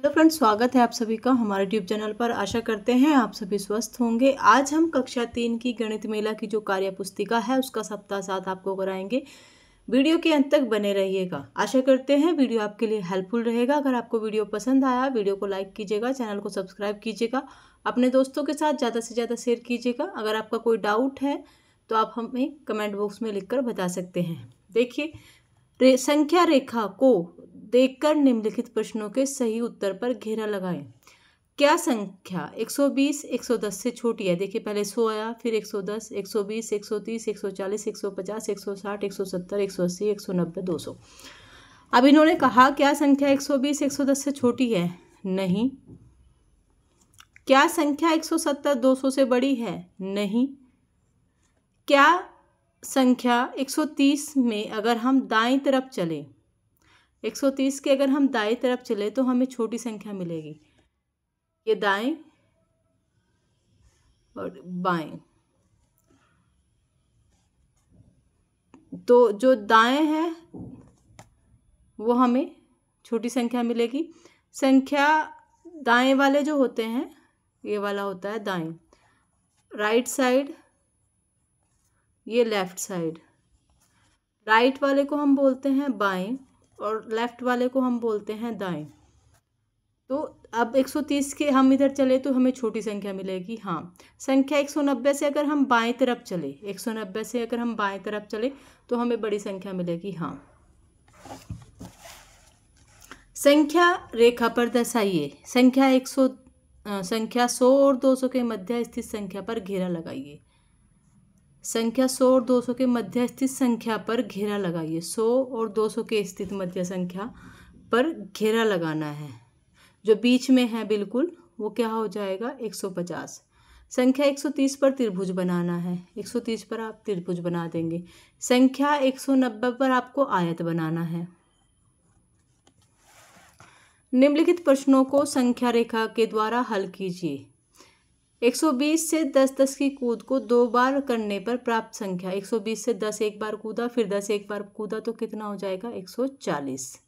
Hello friends, स्वागत है आप सभी का हमारे यूट्यूब चैनल पर। आशा करते हैं आप सभी स्वस्थ होंगे। आज हम कक्षा 3 की गणित मेला की जो कार्य पुस्तिका है उसका सप्ताह 7 आपको कराएंगे। वीडियो के अंत तक बने रहिएगा। आशा करते हैं वीडियो आपके लिए हेल्पफुल रहेगा। अगर आपको वीडियो पसंद आया, वीडियो को लाइक कीजिएगा, चैनल को सब्सक्राइब कीजिएगा, अपने दोस्तों के साथ ज़्यादा से ज़्यादा शेयर कीजिएगा। अगर आपका कोई डाउट है तो आप हमें कमेंट बॉक्स में लिखकर बता सकते हैं। देखिए, संख्या रेखा को देखकर निम्नलिखित प्रश्नों के सही उत्तर पर घेरा लगाएं। क्या संख्या 120 110 से छोटी है? देखिए, पहले 100 आया, फिर 110, 120, 130, 140, 150, 160, 170, 180, 190, 200। अब इन्होंने कहा क्या संख्या 120 110 से छोटी है? नहीं। क्या संख्या 170 200 से बड़ी है? नहीं। क्या संख्या 130 में अगर हम दाईं तरफ चलें, 130 के अगर हम दाईं तरफ चले तो हमें छोटी संख्या मिलेगी। ये दाएं और बाएं, तो जो दाएं है वो हमें छोटी संख्या मिलेगी। संख्या दाएं वाले जो होते हैं, ये वाला होता है दाएं, राइट साइड, ये लेफ्ट साइड। राइट वाले को हम बोलते हैं बाएं और लेफ्ट वाले को हम बोलते हैं दाएं। तो अब 130 के हम इधर चले तो हमें छोटी संख्या मिलेगी। हाँ, संख्या 190 से अगर हम बाएं तरफ चले, 190 से अगर हम बाएं तरफ चले तो हमें बड़ी संख्या मिलेगी। हाँ। संख्या रेखा पर दर्शाइए। संख्या 100 और 200 के मध्य स्थित संख्या पर घेरा लगाइए। संख्या 100 और 200 के मध्य स्थित संख्या पर घेरा लगाइए। 100 और 200 के स्थित मध्य संख्या पर घेरा लगाना है। जो बीच में है बिल्कुल, वो क्या हो जाएगा? 150। संख्या 130 पर त्रिभुज बनाना है। 130 पर आप त्रिभुज बना देंगे। संख्या 190 पर आपको आयत बनाना है। निम्नलिखित प्रश्नों को संख्या रेखा के द्वारा हल कीजिए। 120 से 10 की कूद को 2 बार करने पर प्राप्त संख्या। 120 से 10 एक बार कूदा, फिर 10 एक बार कूदा तो कितना हो जाएगा? 140।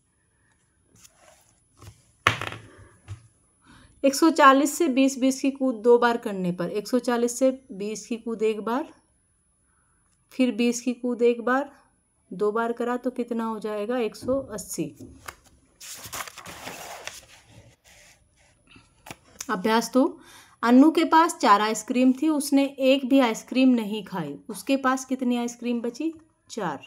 140 से 20 की कूद 2 बार करने पर, 140 से 20 की कूद एक बार, फिर 20 की कूद एक बार, 2 बार करा तो कितना हो जाएगा? 180। अभ्यास 2। अन्नू के पास 4 आइसक्रीम थी, उसने एक भी आइसक्रीम नहीं खाई। उसके पास कितनी आइसक्रीम बची? 4।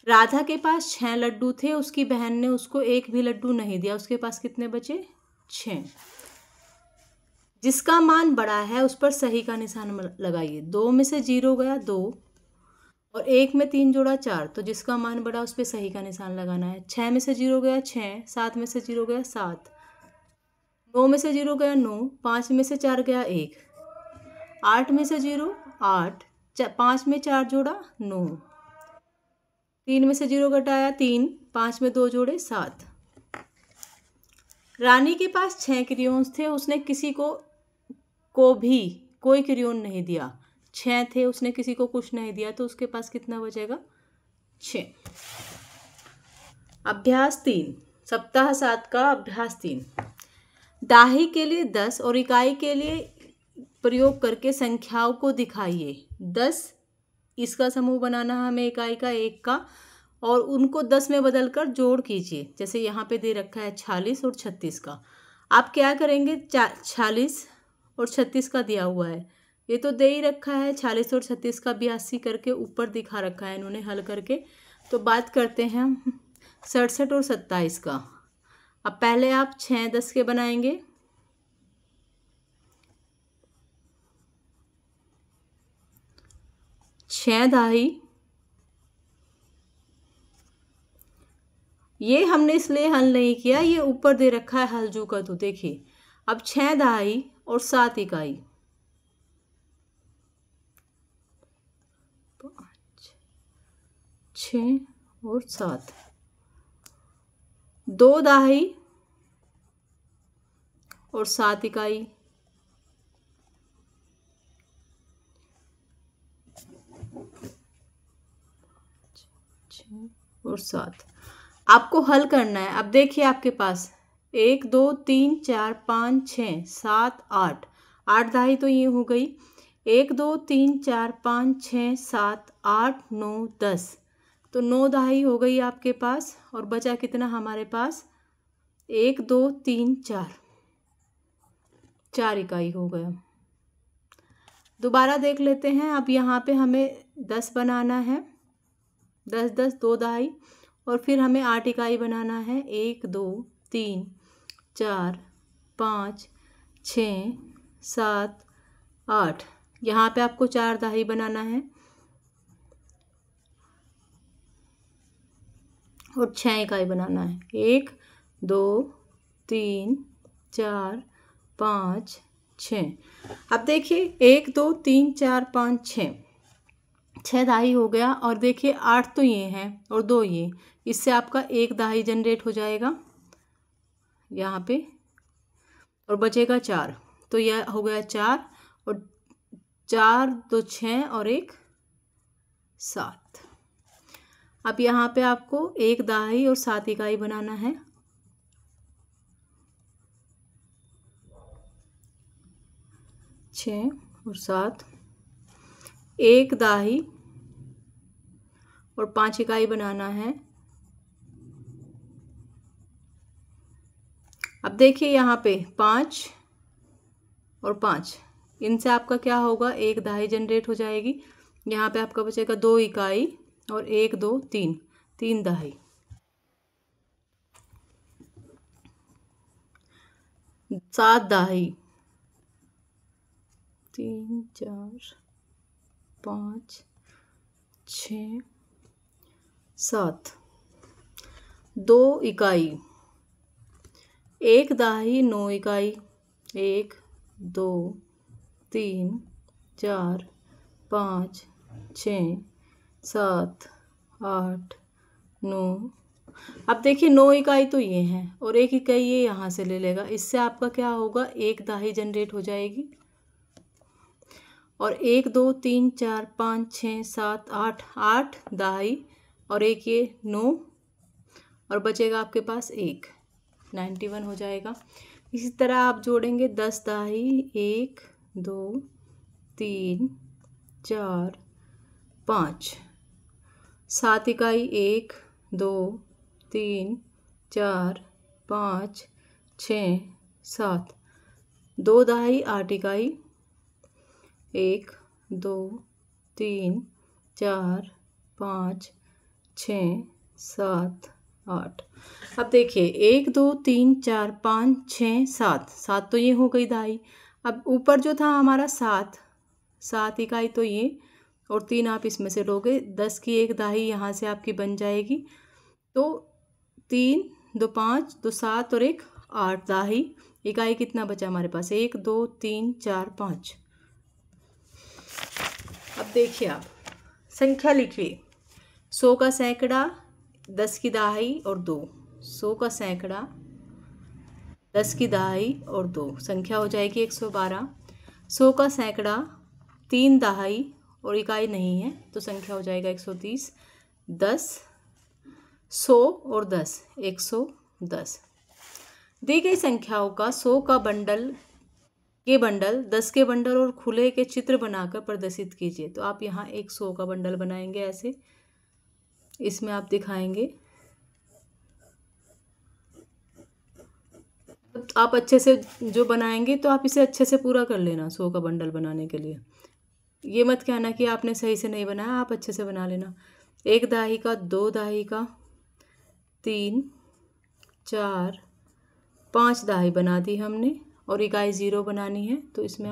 राधा के पास 6 लड्डू थे, उसकी बहन ने उसको एक भी लड्डू नहीं दिया। उसके पास कितने बचे? 6। जिसका मान बड़ा है उस पर सही का निशान लगाइए। 2 में से 0 गया 2 और 1 में 3 जोड़ा 4, तो जिसका मान बड़ा उस पर सही का निशान लगाना है। 6 में से 0 गया 6, 7 में से 0 गया 7, 9 में से 0 गया 9, 5 में से 4 गया 1, 8 में से 0 8, 5 में 4 जोड़ा 9, 3 में से 0 घटाया 3, 5 में 2 जोड़े 7। रानी के पास 6 क्रेयॉन्स थे, उसने किसी को भी कोई क्रेयॉन नहीं दिया। 6 थे, उसने किसी को कुछ नहीं दिया, तो उसके पास कितना बचेगा? 6। अभ्यास 3, सप्ताह 7 का अभ्यास 3। दाही के लिए 10 और इकाई के लिए प्रयोग करके संख्याओं को दिखाइए। 10 इसका समूह बनाना है हमें, इकाई का 1 का, और उनको 10 में बदलकर जोड़ कीजिए। जैसे यहाँ पे दे रखा है 46 और 36 का। आप क्या करेंगे? 46 और 36 का दिया हुआ है, ये तो दे ही रखा है। 46 और 36 का 82 करके ऊपर दिखा रखा है इन्होंने हल करके। तो बात करते हैं हम 67 और 27 का। अब पहले आप 6 10 के बनाएंगे। छः दाही, ये हमने इसलिए हल नहीं किया, ये ऊपर दे रखा है हलजू का। तो देखिए, अब 6 दहाई और 7 इकाई, 5 6 और 7, 2 दहाई और 7 इकाई, 6 और 7। आपको हल करना है। अब देखिए आपके पास 1 2 3 4 5 6 7 8, 8 दाई तो ये हो गई। 1 2 3 4 5 6 7 8 9 10, तो 9 दाई हो गई आपके पास। और बचा कितना हमारे पास? 1 2 3 4, 4 इकाई हो गया। दोबारा देख लेते हैं। अब यहाँ पे हमें 10 बनाना है, 10 10 2 दहाई, और फिर हमें 8 इकाई बनाना है। 1 2 3 4 5 6 7 8, यहाँ पे आपको 4 दहाई बनाना है और 6 इकाई बनाना है। 1 2 3 4 5 6। अब देखिए 1 2 3 4 5 6, 6 दहाई हो गया। और देखिए 8 तो ये हैं और 2 ये, इससे आपका 1 दहाई जनरेट हो जाएगा यहाँ पे, और बचेगा 4। तो यह हो गया 4, और 4 2 6 और 1 7। अब यहाँ पे आपको 1 दहाई और 7 इकाई बनाना है। 6 और 7, 1 दहाई और 5 इकाई बनाना है। अब देखिए यहाँ पे 5 और 5, इनसे आपका क्या होगा? 1 दहाई जनरेट हो जाएगी। यहाँ पे आपका बचेगा 2 इकाई और 1 2 3, 3 दहाई। 7 दहाई, 3 4 5 6 7, 2 इकाई, 1 दहाई 9 इकाई, 1 2 3 4 5 6 7 8 9। अब देखिए 9 इकाई तो ये हैं और 1 इकाई ये यहाँ से ले लेगा, इससे आपका क्या होगा? 1 दहाई जनरेट हो जाएगी। और 1 2 3 4 5 6 7 8, 8 दहाई और 1 ये 9, और बचेगा आपके पास 1, 91 हो जाएगा। इसी तरह आप जोड़ेंगे 10 दहाई, 1 2 3 4 5, 7 इकाई, 1 2 3 4 5 6 7, 2 दहाई 8 इकाई, 1 2 3 4 5 6 7 8। अब देखिए 1 2 3 4 5 6 7, 7 तो ये हो गई दहाई। अब ऊपर जो था हमारा 7, 7 इकाई तो ये, और 3 आप इसमें से लोगे, 10 की 1 दहाई यहाँ से आपकी बन जाएगी। तो 3 2 5 2 7 और 1 8 दहाई। इकाई कितना बचा हमारे पास? 1 2 3 4 5। अब देखिए आप संख्या लिखिए। 100 का सैकड़ा, 10 की दहाई और 2। 100 का सैकड़ा, 10 की दहाई और 2, संख्या हो जाएगी 112। 100 का सैकड़ा, 3 दहाई और इकाई नहीं है, तो संख्या हो जाएगा 130। 10 100 और 10, 110। दी गई संख्याओं का 100 का बंडल के बंडल, 10 के बंडल और खुले के चित्र बनाकर प्रदर्शित कीजिए। तो आप यहाँ एक 100 का बंडल बनाएंगे ऐसे, इसमें आप दिखाएंगे। आप अच्छे से जो बनाएंगे तो आप इसे अच्छे से पूरा कर लेना। 100 का बंडल बनाने के लिए ये मत कहना कि आपने सही से नहीं बनाया, आप अच्छे से बना लेना। 1 दहाई का, 2 दहाई का, 3 4 5 दहाई बना दी हमने, और इकाई 0 बनानी है। तो इसमें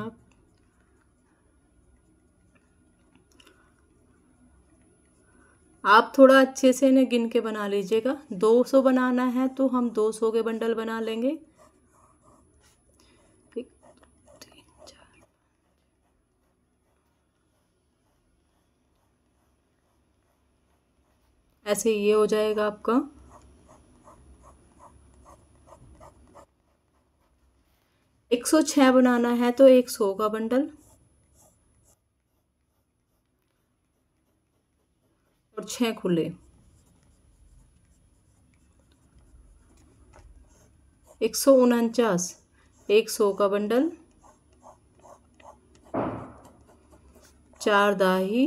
आप थोड़ा अच्छे से इन्हें गिन के बना लीजिएगा। 200 बनाना है तो हम 200 के बंडल बना लेंगे। ऐसे ये हो जाएगा आपका। 106 बनाना है तो 100 का बंडल और 6 खुले। 149, 100 का बंडल, 4 दाही,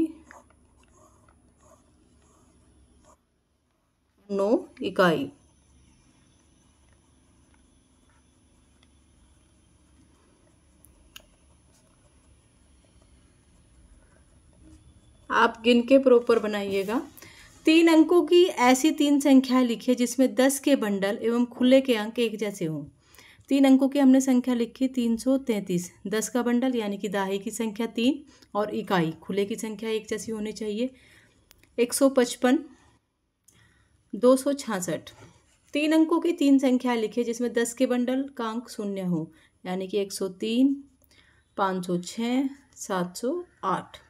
9 इकाई। आप गिन के प्रॉपर बनाइएगा। 3 अंकों की ऐसी 3 संख्याएं लिखिए जिसमें 10 के बंडल एवं खुले के अंक एक जैसे हों। 3 अंकों की हमने संख्या लिखी 333, 10 का बंडल यानी कि दाही की संख्या 3 और इकाई खुले की संख्या एक जैसी होनी चाहिए। 155, 266। 3 अंकों की 3 संख्याएं लिखिए जिसमें 10 के बंडल का अंक शून्य हो, यानी कि 103, 506, 708।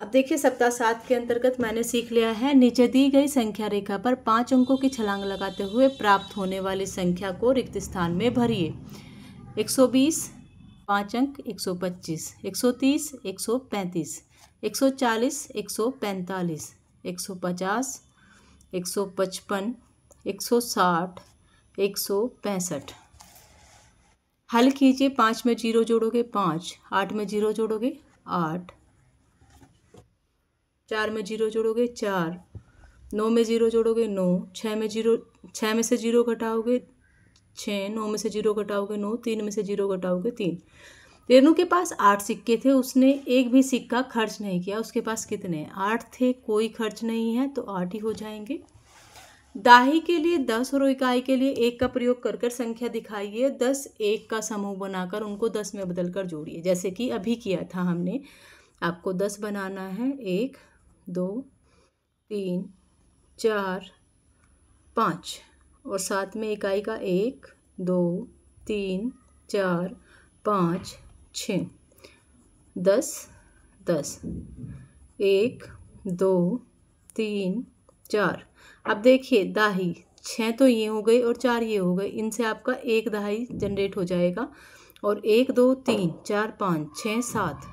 अब देखिए सप्ताह 7 के अंतर्गत मैंने सीख लिया है, नीचे दी गई संख्या रेखा पर 5 अंकों की छलांग लगाते हुए प्राप्त होने वाली संख्या को रिक्त स्थान में भरिए। 120 5 अंक 125, 130 135, 140 145, 150 155, 160 165। हल कीजिए। 5 में 0 जोड़ोगे 5, 8 में 0 जोड़ोगे 8, 4 में 0 जोड़ोगे 4, 9 में 0 जोड़ोगे 9, 6 में से 0 घटाओगे 6, 9 में से 0 घटाओगे 9, 3 में से 0 घटाओगे 3। रेनू के पास 8 सिक्के थे, उसने एक भी सिक्का खर्च नहीं किया। उसके पास कितने? 8 थे, कोई खर्च नहीं है तो 8 ही हो जाएंगे। दाही के लिए 10 और इकाई के लिए 1 का प्रयोग कर कर संख्या दिखाइए। 10 1 का समूह बनाकर उनको 10 में बदल कर जोड़िए, जैसे कि अभी किया था हमने। आपको 10 बनाना है। 1 2 3 4 5 और साथ में इकाई का 1 2 3 4 5 6, 10 10, 1 2 3 4। अब देखिए दाही 6 तो ये हो गई और 4 ये हो गए, इनसे आपका एक दाही जनरेट हो जाएगा। और 1 2 3 4 5 6 7,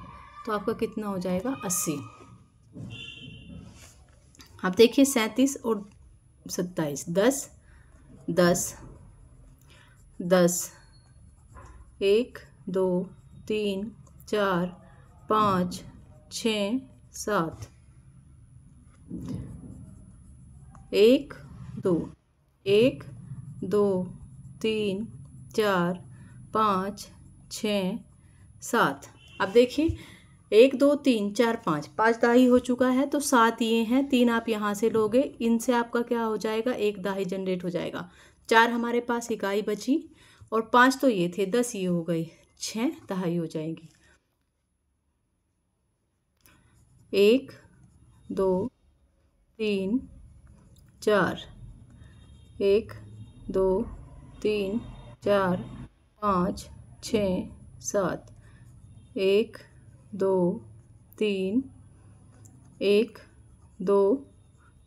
तो आपका कितना हो जाएगा? 80। अब देखिए 37 और 27, 10 10 10, 1 2 3 4 5 6 7, 1 2 1 2 3 4 5 6 7। अब देखिए 1 2 3 4 5, 5 दाही हो चुका है तो 7 ये हैं, 3 आप यहाँ से लोगे, इनसे आपका क्या हो जाएगा? एक दाही जनरेट हो जाएगा। 4 हमारे पास इकाई बची और 5 तो ये थे, 10 ये हो गई, 6 दाही हो जाएंगी। 1 2 3 4, 1 2 3 4 5 6 7, 1 2 3 1 2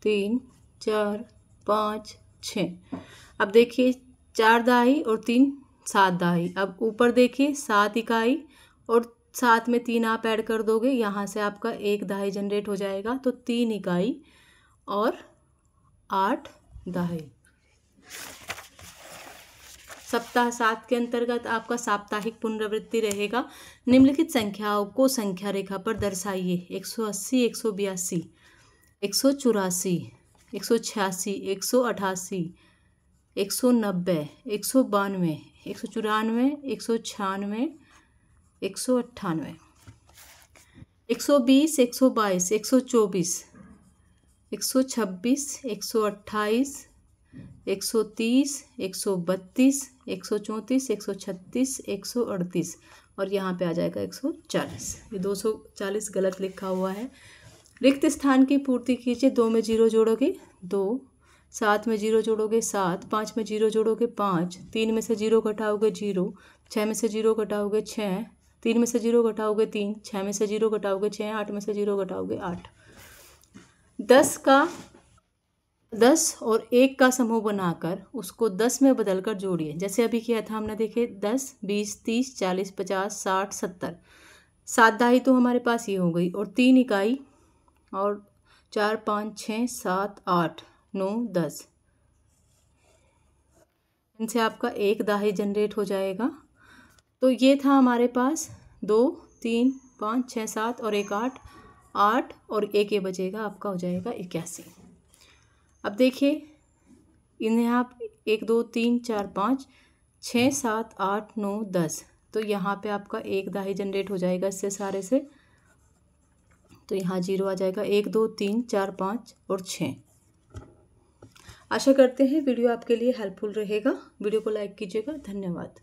3 4 5 6। अब देखिए 4 दाही और 3 7 दाही। अब ऊपर देखिए 7 इकाई और साथ में 3 आप ऐड कर दोगे, यहाँ से आपका एक दाही जनरेट हो जाएगा। तो 3 इकाई और 8 दाही। सप्ताह 7 के अंतर्गत आपका साप्ताहिक पुनरावृत्ति रहेगा। निम्नलिखित संख्याओं को संख्या रेखा पर दर्शाइए। 180 182, 184, 186, 188, 190, 192, 194, 196, 198, 120, 122, 124, 126, 128, 130, 132, 134, 136, 138 और यहाँ पे आ जाएगा 140। ये 240 गलत लिखा हुआ है। रिक्त स्थान की पूर्ति कीजिए। 2 में 0 जोड़ोगे 2, 7 में 0 जोड़ोगे 7, 5 में 0 जोड़ोगे 5, 3 में से 0 घटाओगे 0, 6 में से 0 घटाओगे 6, 3 में से 0 घटाओगे 3, 6 में से 0 घटाओगे 6, 8 में से 0 घटाओगे 8। 10 और 1 का समूह बनाकर उसको 10 में बदलकर जोड़िए, जैसे अभी किया था हमने। देखिए 10 20 30 40 50 60 70, 7 दाही तो हमारे पास ये हो गई और 3 इकाई और 4 5 6 7 8 9 10। इनसे आपका एक दाही जनरेट हो जाएगा। तो ये था हमारे पास 2 3 5 6 7 और एक 8 8 और एक ये बचेगा, आपका हो जाएगा 81। अब देखिए इन्हें आप 1 2 3 4 5 6 7 8 9 10, तो यहाँ पे आपका एक दाही जनरेट हो जाएगा इससे सारे से, तो यहाँ 0 आ जाएगा। 1 2 3 4 5 और 6। आशा करते हैं वीडियो आपके लिए हेल्पफुल रहेगा। वीडियो को लाइक कीजिएगा। धन्यवाद।